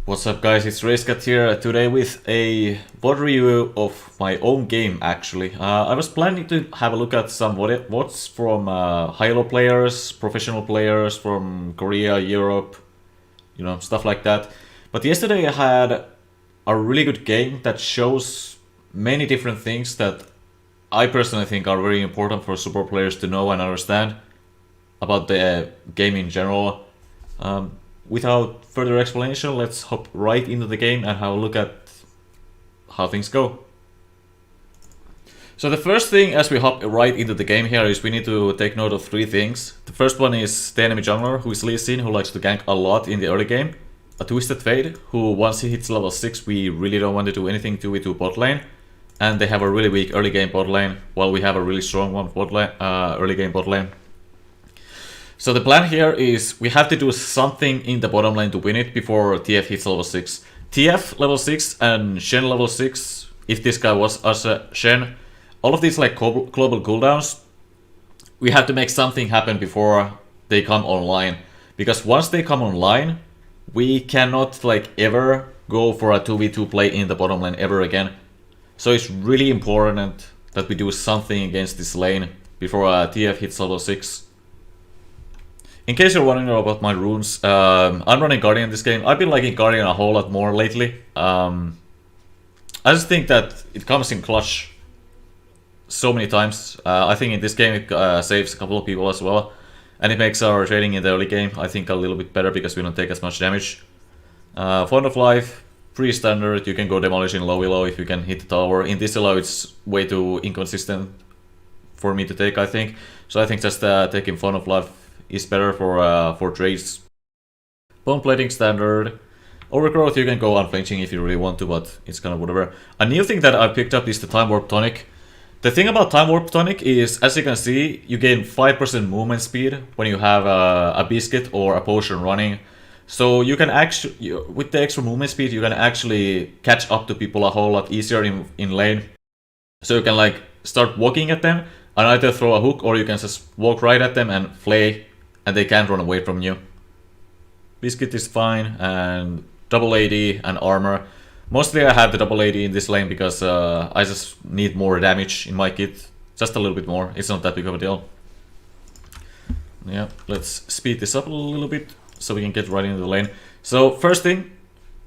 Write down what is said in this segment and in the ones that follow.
What's up guys, it's Rayskat here today with a VOD review of my own game actually. I was planning to have a look at some VODs from high-elo players, professional players from Korea, Europe, stuff like that. But yesterday I had a really good game that shows many different things that I personally think are very important for super players to know and understand about the game in general. Without further explanation, let's hop right into the game and have a look at how things go. So the first thing as we hop right into the game here is we need to take note of three things. The first one is the enemy jungler, who is Lee Sin, who likes to gank a lot in the early game. A Twisted Fate, who once he hits level 6 we really don't want to do anything to it to bot lane. And they have a really weak early game bot lane, while we have a really strong one early game bot lane. So the plan here is we have to do something in the bottom lane to win it before TF hits level 6. TF level 6 and Shen level 6, if this guy was us Shen, all of these like global cooldowns, we have to make something happen before they come online. Because once they come online, we cannot like ever go for a 2v2 play in the bottom lane ever again. So it's really important that we do something against this lane before TF hits level 6. In case you're wondering about my runes, I'm running Guardian this game. I've been liking Guardian a whole lot more lately. I just think that it comes in clutch so many times. I think in this game it saves a couple of people as well. And it makes our trading in the early game, I think, a little bit better because we don't take as much damage. Font of Life, pretty standard. You can go Demolish in low elo if you can hit the tower. In this elo it's way too inconsistent for me to take, I think. So I think just taking Font of Life is better for trades. Bone Plating standard. Overgrowth you can go unflinching if you really want to, but it's kind of whatever. A new thing that I picked up is the Time Warp Tonic. The thing about Time Warp Tonic is, as you can see, you gain 5% movement speed when you have a biscuit or a potion running. So you can actually, with the extra movement speed, you can actually catch up to people a whole lot easier in lane. So you can like start walking at them and either throw a hook, or you can just walk right at them and flay, and they can't run away from you. Biscuit is fine, and double AD and armor. Mostly I have the double AD in this lane because I just need more damage in my kit. Just a little bit more, it's not that big of a deal. Yeah, let's speed this up a little bit so we can get right into the lane. So first thing,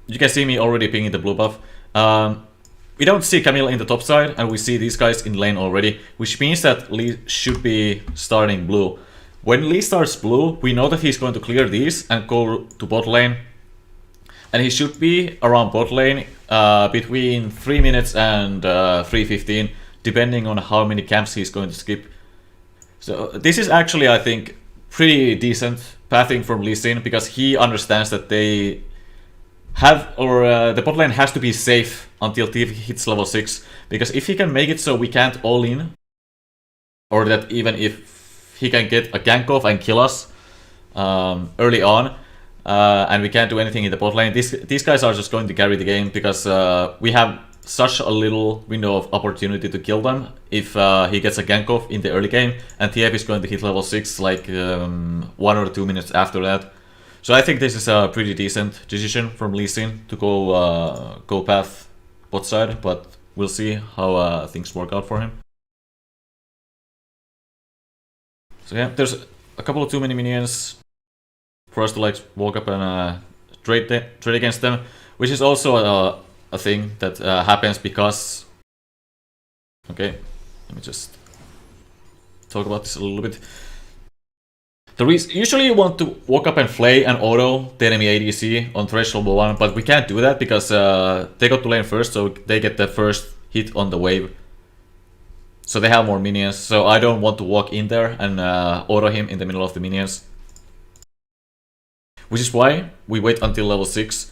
you can see me already pinging the blue buff. We don't see Camille in the top side, and we see these guys in lane already, which means that Lee should be starting blue. When Lee starts blue, we know that he's going to clear these and go to bot lane. And he should be around bot lane between 3 minutes and 3:15, depending on how many camps he's going to skip. So this is actually, I think, pretty decent pathing from Lee Sin, because he understands that they have, or the bot lane has to be safe until TF hits level 6. Because if he can make it so we can't all in, or that even if he can get a gank off and kill us early on, and we can't do anything in the bot lane, these guys are just going to carry the game, because we have such a little window of opportunity to kill them if he gets a gank off in the early game, and TF is going to hit level 6 like 1 or 2 minutes after that. So I think this is a pretty decent decision from Lee Sin to go path bot side, but we'll see how things work out for him. So yeah, there's a couple of too many minions for us to like walk up and trade against them, which is also a thing that happens because... Okay, let me just talk about this a little bit. Usually you want to walk up and flay and auto the enemy ADC on threshold 1, but we can't do that because they got to lane first, so they get the first hit on the wave. So they have more minions, so I don't want to walk in there and auto him in the middle of the minions. Which is why we wait until level 6.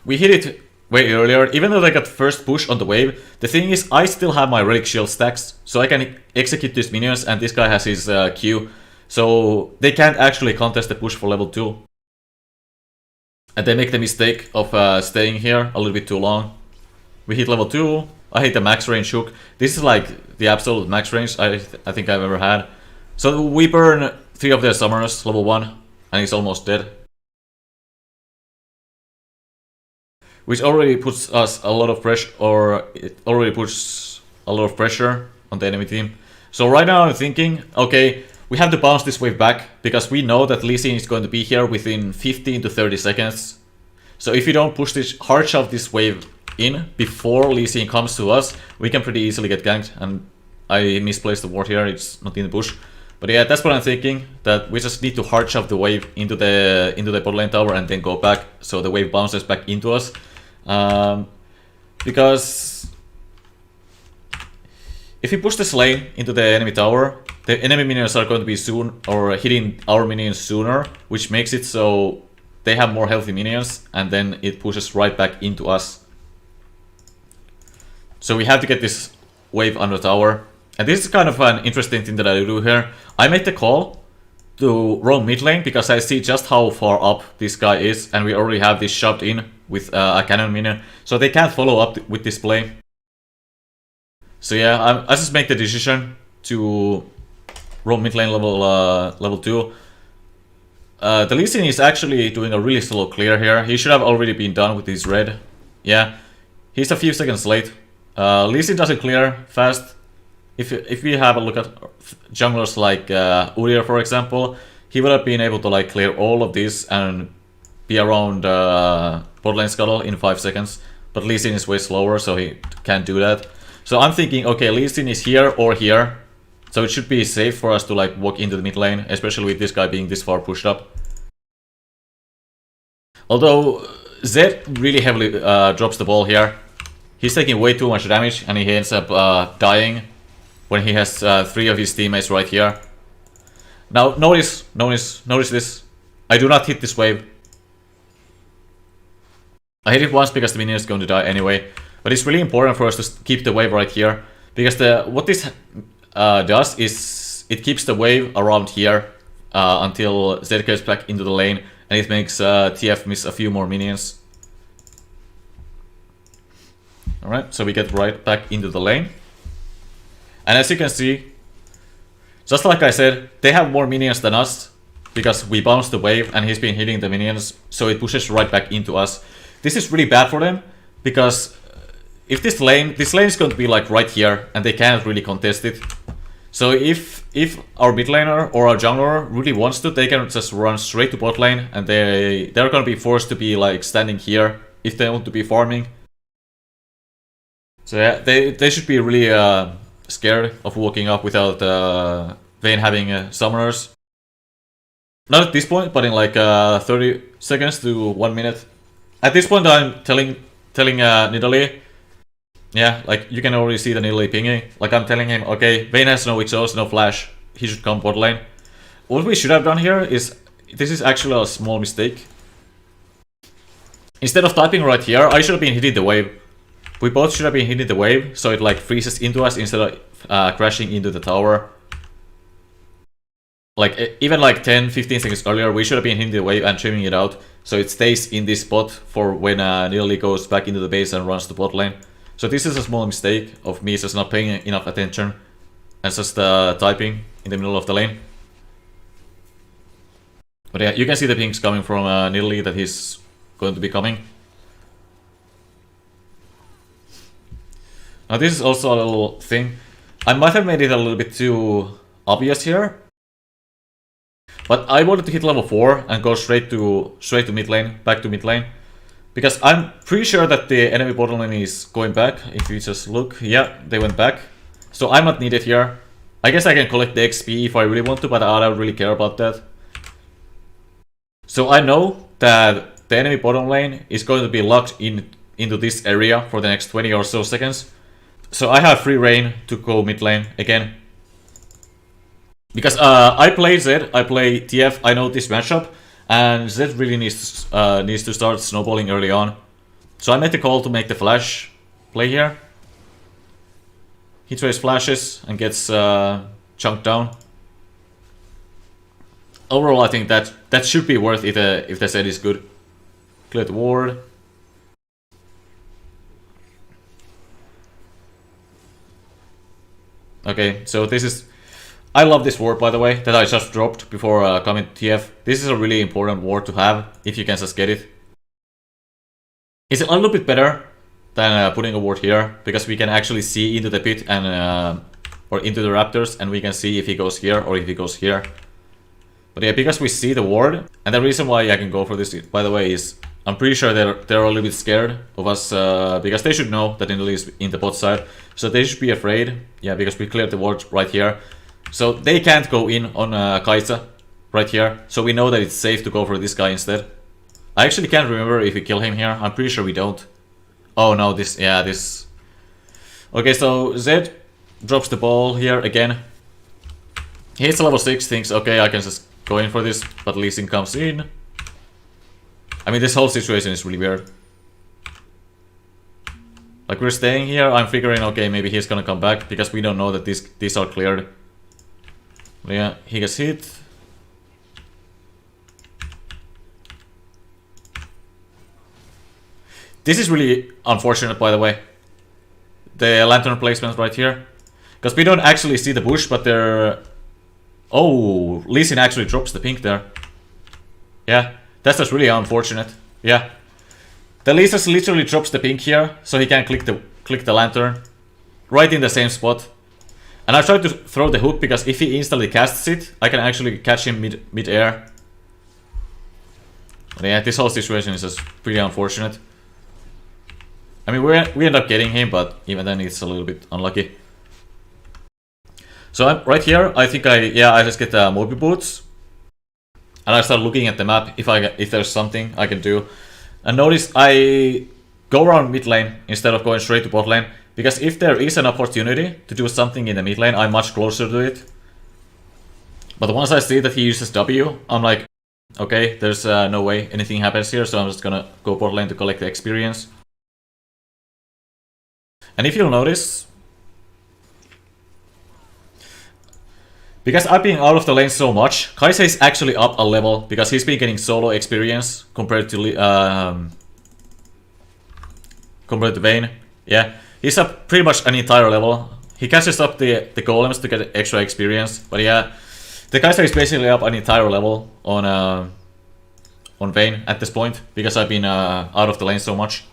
We hit it way earlier, even though they got first push on the wave. The thing is, I still have my relic shield stacks, so I can execute these minions, and this guy has his Q. So they can't actually contest the push for level 2. And they make the mistake of staying here a little bit too long. We hit level 2. I hit the max range hook. This is like the absolute max range I think I've ever had. So we burn 3 of their summoners, level 1, and he's almost dead. which already puts us a lot of pressure, or it already puts a lot of pressure on the enemy team. So right now I'm thinking, okay, we have to bounce this wave back, because we know that Lee Sin is going to be here within 15 to 30 seconds. So if you don't push this hard shove this wave in before Lee Sin comes to us, we can pretty easily get ganked. And I misplaced the ward here, it's not in the bush. But yeah, that's what I'm thinking, that we just need to hard shove the wave into the bot lane tower and then go back, so the wave bounces back into us. Because if we push this lane into the enemy tower, the enemy minions are going to be soon, or hitting our minions sooner, which makes it so they have more healthy minions, and then it pushes right back into us. So we have to get this wave under tower. And this is kind of an interesting thing that I do here. I made the call to roam mid lane because I see just how far up this guy is, and we already have this shoved in with a cannon minion, so they can't follow up with this play. So yeah, I just make the decision to roam mid lane level 2. The Lee Sin is actually doing a really slow clear here. He should have already been done with his red. Yeah, he's a few seconds late. Lee Sin doesn't clear fast. If we have a look at junglers like Udyr, for example, he would have been able to like clear all of this and be around bot lane scuttle in 5 seconds. But Lee Sin is way slower, so he can't do that. So I'm thinking, okay, Lee Sin is here or here, so it should be safe for us to like walk into the mid lane, especially with this guy being this far pushed up. Although Zed really heavily drops the ball here. He's taking way too much damage, and he ends up dying when he has 3 of his teammates right here. Now notice this. I do not hit this wave. I hit it once because the minion is going to die anyway. But it's really important for us to keep the wave right here, because what this does is it keeps the wave around here until Zed gets back into the lane, and it makes TF miss a few more minions. Alright, so we get right back into the lane. And as you can see, just like I said, they have more minions than us, because we bounced the wave and he's been hitting the minions, so it pushes right back into us. This is really bad for them, because if this lane is going to be like right here, and they can't really contest it. So if our mid laner or our jungler really wants to, they can just run straight to bot lane, and they're going to be forced to be like standing here if they want to be farming. So yeah, they should be really scared of walking up without Vayne having summoners. Not at this point, but in like 30 seconds to 1 minute. At this point I'm telling Nidalee, yeah, like you can already see the Nidalee pinging. Like I'm telling him, okay, Vayne has no exhaust, no flash, he should come bot lane. What we should have done here is, this is actually a small mistake. Instead of typing right here, I should have been hitting the wave. We both should have been hitting the wave, so it like freezes into us instead of crashing into the tower. Like even like 10-15 seconds earlier, we should have been hitting the wave and trimming it out, so it stays in this spot for when Nidalee goes back into the base and runs the bot lane. So this is a small mistake of me just not paying enough attention and just typing in the middle of the lane. But yeah, you can see the pings coming from Nidalee that he's going to be coming. Now this is also a little thing. I might have made it a little bit too obvious here, but I wanted to hit level 4 and go straight to mid lane, back to mid lane, because I'm pretty sure that the enemy bottom lane is going back. If you just look, yeah, they went back. So I'm not needed here. I guess I can collect the XP if I really want to, but I don't really care about that. So I know that the enemy bottom lane is going to be locked into this area for the next 20 or so seconds. So I have free reign to go mid lane again. Because I play Zed, I play TF, I know this matchup, and Zed really needs to start snowballing early on. So I made the call to make the flash play here. He trades flashes and gets chunked down. Overall, I think that should be worth it if the Zed is good. Clear the ward. Okay, so this is... I love this ward, by the way, that I just dropped before coming to TF. This is a really important ward to have, if you can just get it. It's a little bit better than putting a ward here, because we can actually see into the pit and or into the raptors, and we can see if he goes here or if he goes here. But yeah, because we see the ward, and the reason why I can go for this, by the way, is I'm pretty sure they're a little bit scared of us, because they should know that Nidalee is in the bot side, so they should be afraid. Yeah, because we cleared the ward right here, so they can't go in on Kai'Sa right here. So we know that it's safe to go for this guy instead. I actually can't remember if we kill him here. I'm pretty sure we don't. Oh no, this, yeah, this. Okay, so Zed drops the ball here again. He hits level 6, thinks, okay, I can just go in for this, but Lee Sin comes in. I mean, this whole situation is really weird. Like, we're staying here, I'm figuring, okay, maybe he's gonna come back, because we don't know that these are cleared. But yeah, he gets hit. This is really unfortunate, by the way. The lantern placement right here. Because we don't actually see the bush, but they're... Oh, Lee Sin actually drops the pink there. Yeah, that's just really unfortunate. Yeah. The Lee Sin literally drops the pink here, so he can click the lantern. Right in the same spot. And I tried to throw the hook, because if he instantly casts it, I can actually catch him mid-air. But yeah, this whole situation is just pretty unfortunate. I mean, we end up getting him, but even then it's a little bit unlucky. So I'm right here, I think I just get the Moby Boots. And I start looking at the map if there's something I can do. And notice I go around mid lane instead of going straight to bot lane. Because if there is an opportunity to do something in the mid lane, I'm much closer to it. But once I see that he uses W, I'm like, okay, there's no way anything happens here, so I'm just gonna go bot lane to collect the experience. And if you'll notice, because I've been out of the lane so much, Kai'Sa is actually up a level, because he's been getting solo experience compared to Vayne. Yeah, he's up pretty much an entire level. He catches up the golems to get extra experience, but yeah, the Kai'Sa is basically up an entire level on Vayne at this point, because I've been out of the lane so much.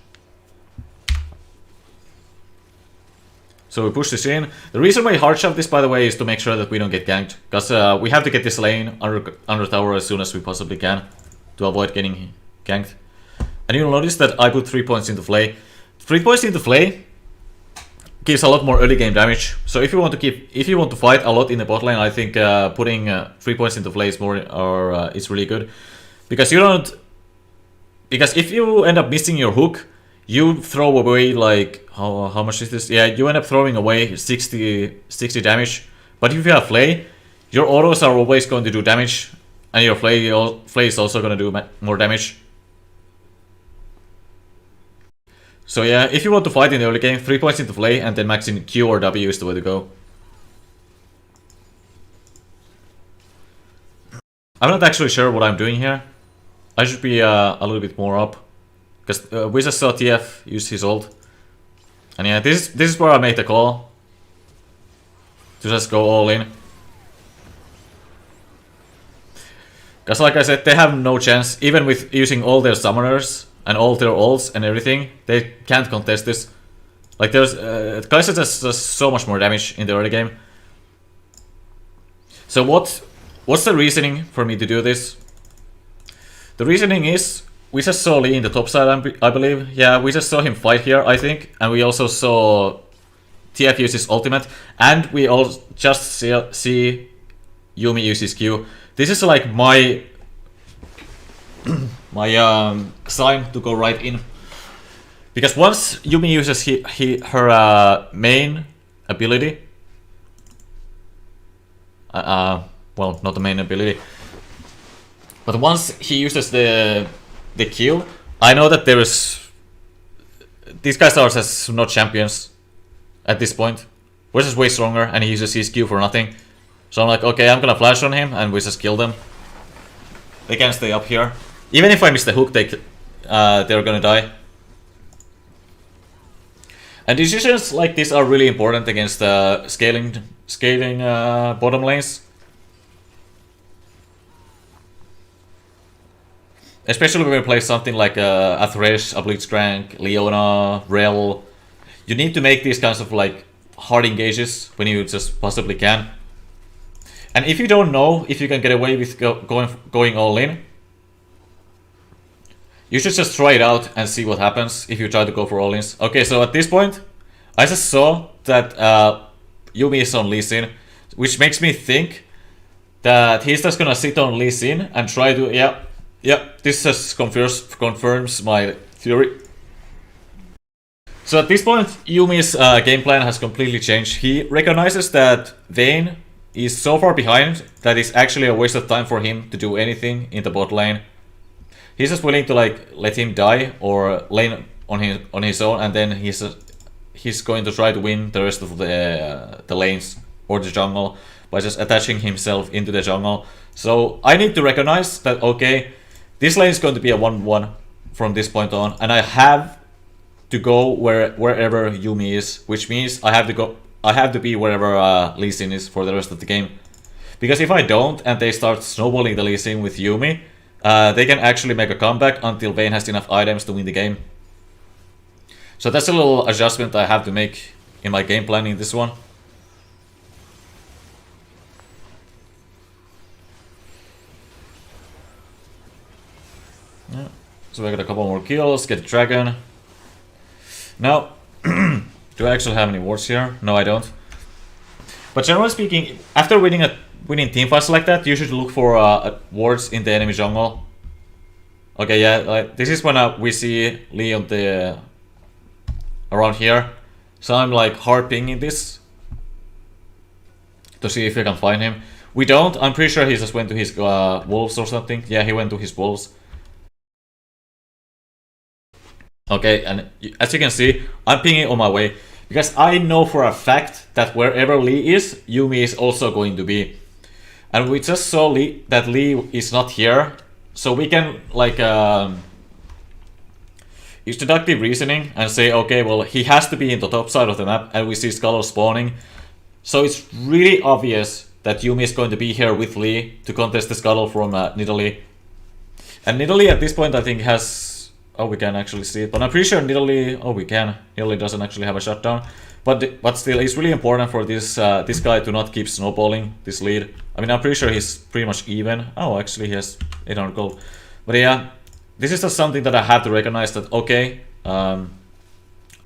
So we push this in. The reason why I hard shove this, by the way, is to make sure that we don't get ganked. Because we have to get this lane under tower as soon as we possibly can to avoid getting ganked. And you'll notice that I put 3 points into Flay. 3 points into Flay gives a lot more early game damage. So if you want to fight a lot in the bot lane, I think putting 3 points into Flay is is really good. Because because if you end up missing your hook, you throw away, like, how much is this? Yeah, you end up throwing away 60 damage. But if you have Flay, your autos are always going to do damage, and your Flay is also going to do more damage. So yeah, if you want to fight in the early game, 3 points into Flay and then maxing Q or W is the way to go. I'm not actually sure what I'm doing here. I should be a little bit more up. Because we just saw TF use his ult. And yeah, this is where I made the call. To just go all in. Because like I said, they have no chance. Even with using all their summoners and all their ults and everything, they can't contest this. Like there's... Kai'Sa does so much more damage in the early game. So what's the reasoning for me to do this? The reasoning is... We just saw Lee in the top side, I believe. Yeah, we just saw him fight here, I think. And we also saw TF use his ultimate. And we all just see Yuumi use his Q. This is like my sign to go right in. Because once Yuumi uses her main ability... well, not the main ability. But once he uses the Q, I know that these guys are just not champions at this point. We're just way stronger and he uses his Q for nothing. So I'm like, okay, I'm gonna flash on him and we just kill them. They can't stay up here. Even if I miss the hook, they're gonna die. And decisions like this are really important against scaling bottom lanes. especially when we play something like a Thresh, a Blitzcrank, Leona, Rel. You need to make these kinds of like hard engages when you just possibly can. And if you don't know if you can get away with going all in, you should just try it out and see what happens if you try to go for all-ins. Okay, so at this point, I just saw that Yuumi is on Lee Sin, which makes me think that he's just gonna sit on Lee Sin and try to... Yeah, this just confirms my theory. So at this point, Yuumi's game plan has completely changed. He recognizes that Vayne is so far behind that it's actually a waste of time for him to do anything in the bot lane. He's just willing to like let him die or lane on his own, and then he's going to try to win the rest of the lanes or the jungle by just attaching himself into the jungle. So I need to recognize that, okay, this lane is going to be a 1-1 from this point on, and I have to go wherever Yuumi is, which means I have to be wherever Lee Sin is for the rest of the game. Because if I don't and they start snowballing the Lee Sin with Yuumi, they can actually make a comeback until Vayne has enough items to win the game. So that's a little adjustment I have to make in my game planning this one. Yeah. So I got a couple more kills, get the dragon. Now, do I actually have any wards here? No, I don't. But generally speaking, after winning team fights like that, you should look for wards in the enemy jungle. Okay, yeah, like, this is when we see Lee on the around here. So I'm like hard pinging this to see if we can find him. We don't. I'm pretty sure he just went to his wolves or something. Yeah, he went to his wolves. Okay, and as you can see, I'm pinging on my way. Because I know for a fact that wherever Lee is, Yuumi is also going to be. And we just saw that Lee is not here. So we can like use deductive reasoning and say, okay, well, he has to be in the top side of the map, and we see Scuttle spawning. So it's really obvious that Yuumi is going to be here with Lee to contest the Scuttle from Nidalee. And Nidalee at this point I think has... Oh, we can actually see it, but I'm pretty sure Nidalee... Oh, we can. Nidalee doesn't actually have a shutdown. But still, it's really important for this guy to not keep snowballing this lead. I mean, I'm pretty sure he's pretty much even. Oh, actually, he has 800 gold. But yeah, this is just something that I have to recognize that, okay,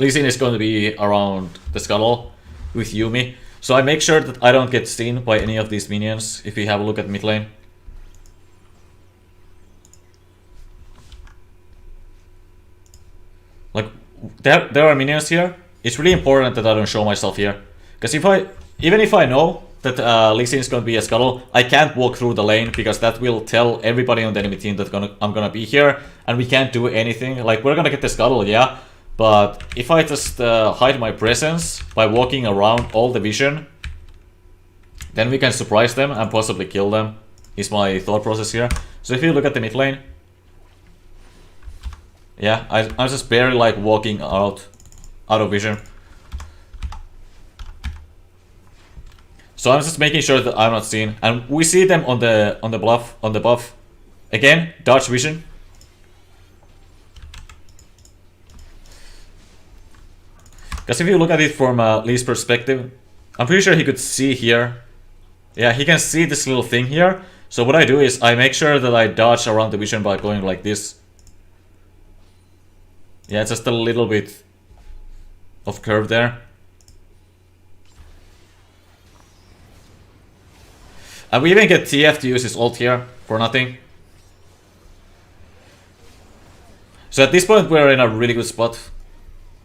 Lee Sin is going to be around the Scuttle with Yuumi. So I make sure that I don't get seen by any of these minions if we have a look at mid lane. Like, there are minions here. It's really important that I don't show myself here. Because even if I know that Lee Sin is going to be a Scuttle, I can't walk through the lane because that will tell everybody on the enemy team that I'm gonna be here and we can't do anything. Like, we're gonna get the Scuttle, yeah, but if I just hide my presence by walking around all the vision, then we can surprise them and possibly kill them, is my thought process here. So if you look at the mid lane, yeah, I'm just barely like walking out of vision. So I'm just making sure that I'm not seen, and we see them on the buff. Again, dodge vision. Because if you look at it from Lee's perspective, I'm pretty sure he could see here. Yeah, he can see this little thing here. So what I do is I make sure that I dodge around the vision by going like this. Yeah, it's just a little bit of curve there. And we even get TF to use his ult here for nothing. So at this point we're in a really good spot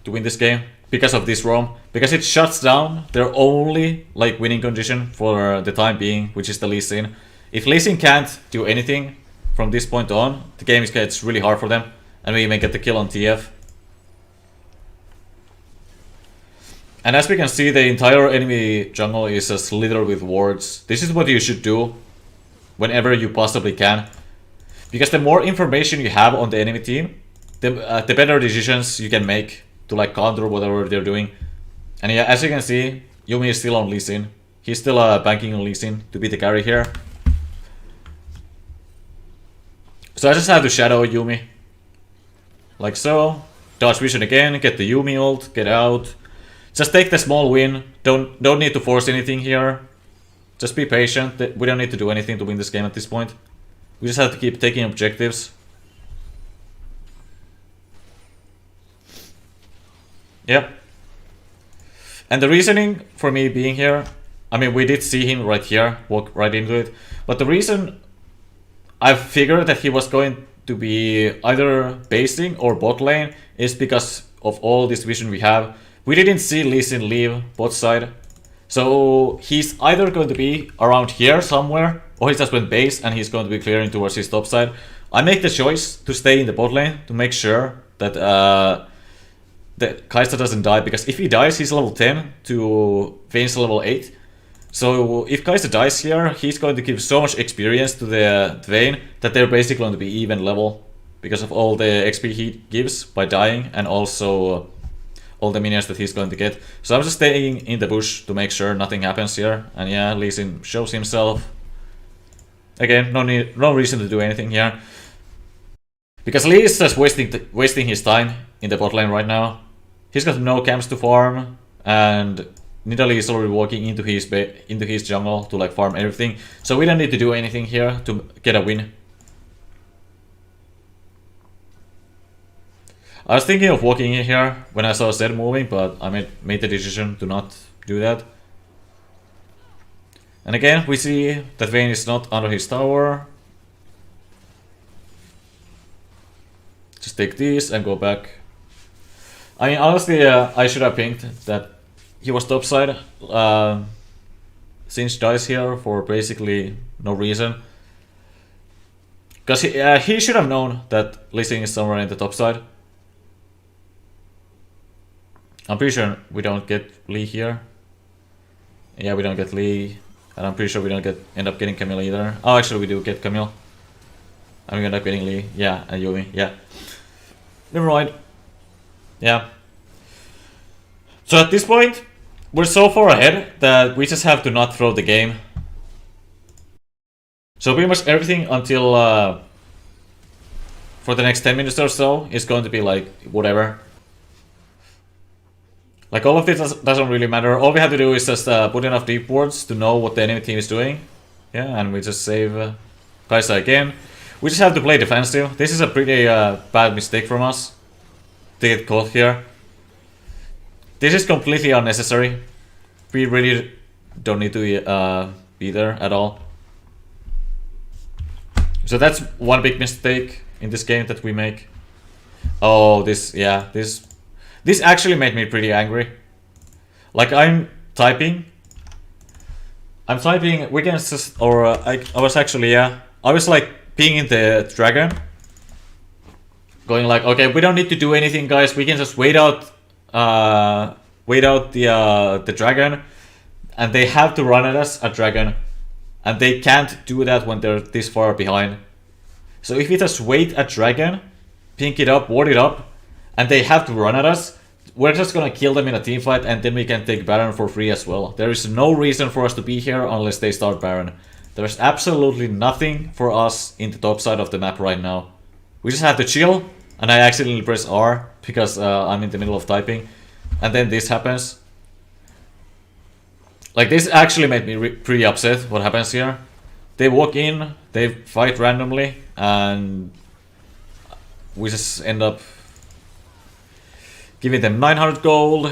to win this game because of this roam. Because it shuts down their only like winning condition for the time being, which is the Lee Sin. If Lee Sin can't do anything from this point on, the game gets really hard for them. And we even get the kill on TF. And as we can see, the entire enemy jungle is just littered with wards. This is what you should do whenever you possibly can. Because the more information you have on the enemy team, the better decisions you can make to like counter whatever they're doing. And yeah, as you can see, Yuumi is still on Lee Sin. He's still banking on Lee Sin to be the carry here. So I just have to shadow Yuumi. Like so. Dodge vision again, get the Yuumi ult, get out. Just take the small win. Don't need to force anything here. Just be patient. We don't need to do anything to win this game at this point. We just have to keep taking objectives. Yep. And the reasoning for me being here, I mean, we did see him right here, walk right into it. But the reason I figured that he was going to be either basing or bot lane is because of all this vision we have. We didn't see Lee Sin leave bot side. So he's either going to be around here somewhere, or he just went base and he's going to be clearing towards his top side. I make the choice to stay in the bot lane to make sure that Kai'Sa doesn't die, because if he dies, he's level 10 to Vayne's level 8. So if Kai'Sa dies here, he's going to give so much experience to the Vayne that they're basically going to be even level because of all the XP he gives by dying, and also all the minions that he's going to get. So I'm just staying in the bush to make sure nothing happens here. And yeah, Lee Sin shows himself. Again, no reason to do anything here, because Lee is just wasting his time in the bot lane right now. He's got no camps to farm, and Nidalee is already walking into his jungle to like farm everything. So we don't need to do anything here to get a win. I was thinking of walking in here when I saw Zed moving, but I made the decision to not do that. And again, we see that Vayne is not under his tower. Just take these and go back. I mean, honestly, I should have pinged that he was topside. Since dies here for basically no reason. Because he should have known that Lee Sin is somewhere in the top side. I'm pretty sure we don't get Lee here. Yeah, we don't get Lee. And I'm pretty sure we don't end up getting Camille either. Oh, actually we do get Camille. And we end up getting Lee. Yeah, and Yuumi. Yeah. Never mind. Yeah. So at this point, we're so far ahead that we just have to not throw the game. So pretty much everything until for the next 10 minutes or so is going to be like whatever. Like all of this doesn't really matter. All we have to do is just put enough deep wards to know what the enemy team is doing. Yeah, and we just save Kai'Sa again. We just have to play defensive. This is a pretty bad mistake from us to get caught here. This is completely unnecessary. We really don't need to be there at all. So that's one big mistake in this game that we make. Oh, this actually made me pretty angry. Like I'm typing, we can just, or I was actually, I was like pinging the dragon. Going like, okay, we don't need to do anything, guys. We can just wait out the dragon. And they have to run at us, a dragon. And they can't do that when they're this far behind. So if we just wait a dragon, pink it up, ward it up, and they have to run at us, we're just gonna kill them in a team fight, and then we can take Baron for free as well. There is no reason for us to be here unless they start Baron. There's absolutely nothing for us in the top side of the map right now. We just have to chill, and I accidentally press R because I'm in the middle of typing, and then this happens. Like this actually made me pretty upset what happens here. They walk in, they fight randomly, and we just end up giving them 900 gold.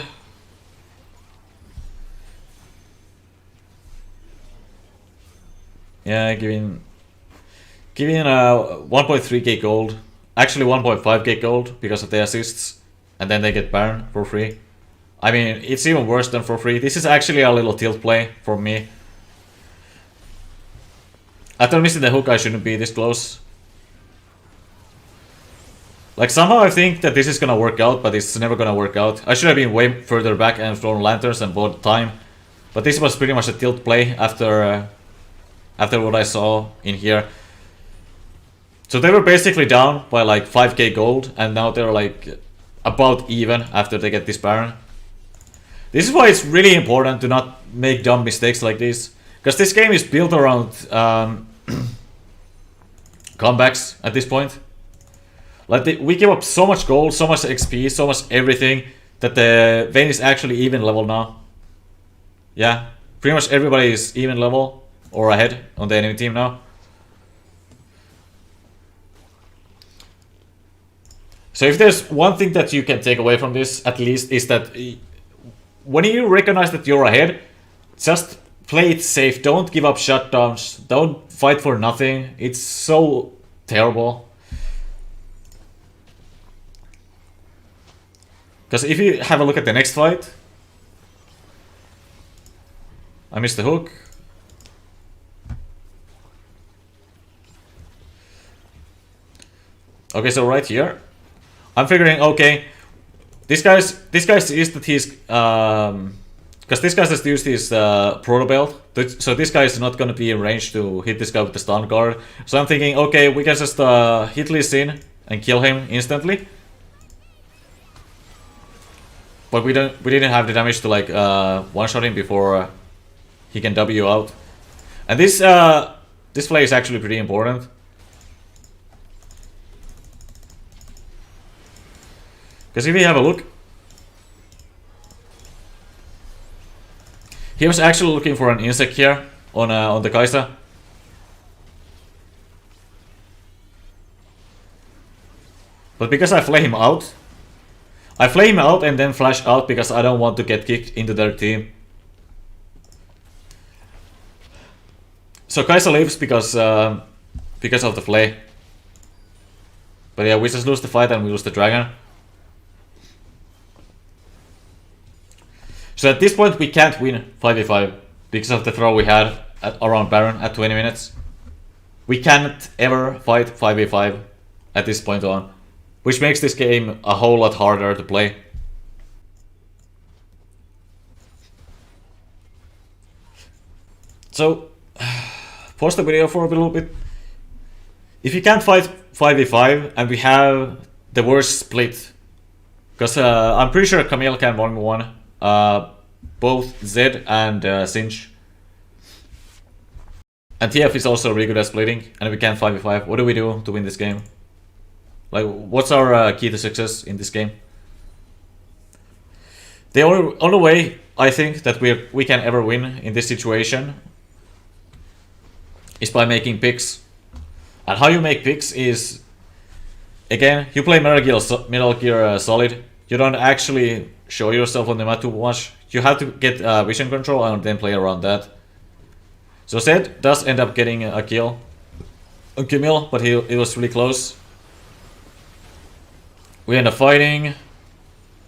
Yeah, giving 1.3k gold. Actually 1.5k gold because of the assists. And then they get Baron for free. I mean, it's even worse than for free. This is actually a little tilt play for me. After missing the hook, I shouldn't be this close. Like, somehow I think that this is gonna work out, but it's never gonna work out. I should have been way further back and thrown lanterns and bought time. But this was pretty much a tilt play after what I saw in here. So they were basically down by like 5k gold, and now they're like about even after they get this Baron. This is why it's really important to not make dumb mistakes like this. Because this game is built around comebacks at this point. Like we give up so much gold, so much XP, so much everything that the Vayne is actually even level now. Yeah, pretty much everybody is even level or ahead on the enemy team now. So if there's one thing that you can take away from this, at least, is that when you recognize that you're ahead, just play it safe. Don't give up shutdowns. Don't fight for nothing. It's so terrible. Because if you have a look at the next fight... I missed the hook. Okay, so right here, I'm figuring, okay, this guy's is that he's because this guy has used his proto belt, so this guy is not gonna be in range to hit this guy with the stun guard. So I'm thinking, okay, we can just hit Lee Sin and kill him instantly. But we didn't have the damage to like one shot him before he can W out. And this play is actually pretty important. Because if we have a look, he was actually looking for an insect here on the Kai'Sa. But because I flay him out and then flash out because I don't want to get kicked into their team. So Kai'Sa lives because of the flay. But yeah, we just lose the fight and we lose the dragon. So at this point we can't win 5v5 because of the throw we had around Baron at 20 minutes. We can't ever fight 5v5 at this point on, which makes this game a whole lot harder to play. So, pause the video for a little bit. If you can't fight 5v5 and we have the worst split, because I'm pretty sure Camille can 1v1 both Zed and Sinch. And TF is also really good at splitting, and we can't 5v5. What do we do to win this game? Like, what's our key to success in this game? The only way I think that we can ever win in this situation is by making picks. And how you make picks is, again, you play Metal Gear Solid. You don't actually show yourself on the map too much. You have to get vision control and then play around that. So Zed does end up getting a kill on Camille, but it was really close. We end up fighting.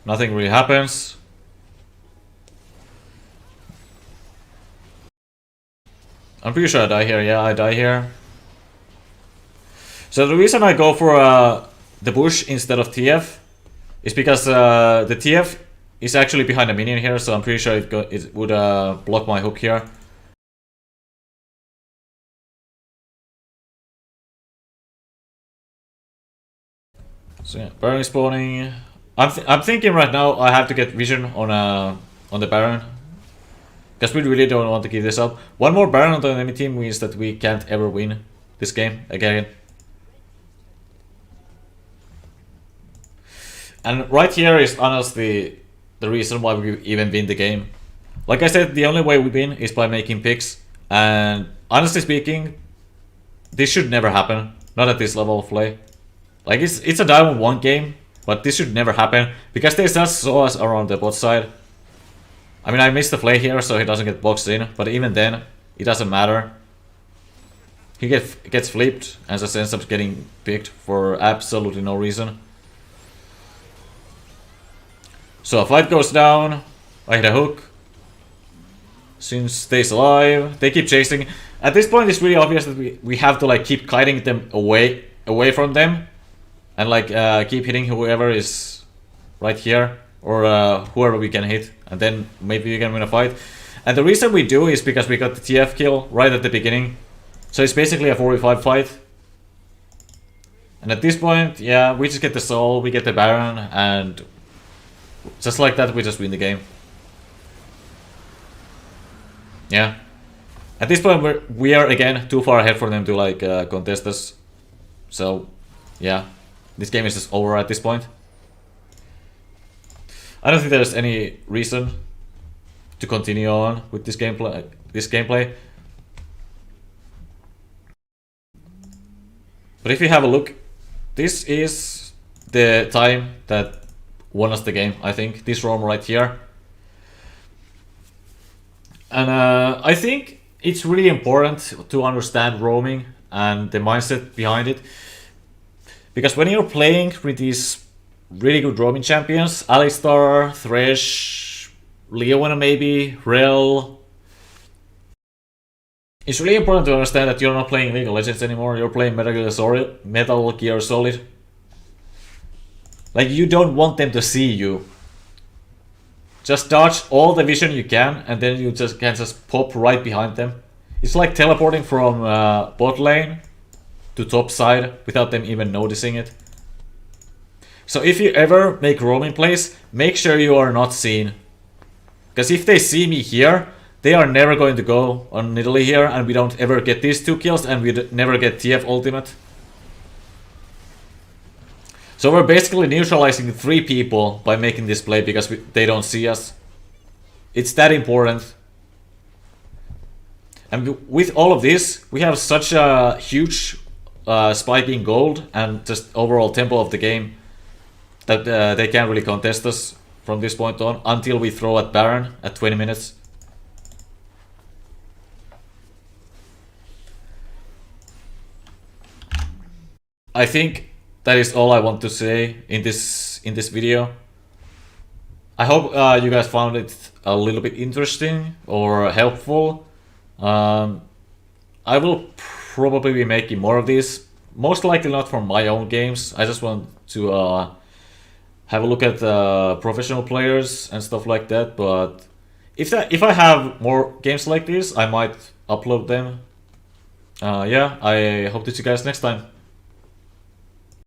Nothing really happens. I'm pretty sure I die here. Yeah, I die here. So the reason I go for the bush instead of TF is because the TF is actually behind a minion here, so I'm pretty sure it would block my hook here. So yeah, Baron is spawning. I'm thinking right now I have to get vision on the Baron, because we really don't want to give this up. One more Baron on the enemy team means that we can't ever win this game again. And right here is honestly the reason why we even win the game. Like I said, the only way we win is by making picks. And honestly speaking, this should never happen. Not at this level of play. Like it's a Diamond 1 game, but this should never happen because they just saw us around the bot side. I mean, I missed the play here, so he doesn't get boxed in, but even then, it doesn't matter. He gets flipped and just ends up getting picked for absolutely no reason. So a fight goes down, I hit a hook. Sin stays alive, they keep chasing. At this point it's really obvious that we have to like keep kiting them away from them. And like keep hitting whoever is right here, or whoever we can hit, and then maybe we can win a fight. And the reason we do is because we got the TF kill right at the beginning. So it's basically a 4v5 fight. And at this point, yeah, we just get the soul, we get the Baron, and just like that we just win the game. Yeah. At this point we are again too far ahead for them to like contest us. So, yeah, this game is just over at this point. I don't think there's any reason to continue on with this gameplay. But if you have a look, this is the time that won us the game, I think. This roam right here. And I think it's really important to understand roaming and the mindset behind it. Because when you're playing with these really good roaming champions, Alistar, Thresh, Leona maybe, Rel, it's really important to understand that you're not playing League of Legends anymore, you're playing Metal Gear Solid. Like, you don't want them to see you. Just dodge all the vision you can, and then you can just pop right behind them. It's like teleporting from bot lane to top side without them even noticing it. So if you ever make roaming plays, make sure you are not seen. Because if they see me here, they are never going to go on Nidalee here, and we don't ever get these 2 kills, and we never get TF ultimate. So we're basically neutralizing 3 people by making this play because they don't see us. It's that important. And with all of this, we have such a huge spike in gold and just overall tempo of the game that they can't really contest us from this point on until we throw at Baron at 20 minutes. I think that is all I want to say in this video. I hope you guys found it a little bit interesting or helpful. I will probably be making more of these. Most likely not for my own games. I just want to have a look at professional players and stuff like that. But if I have more games like this, I might upload them. Yeah, I hope to see you guys next time.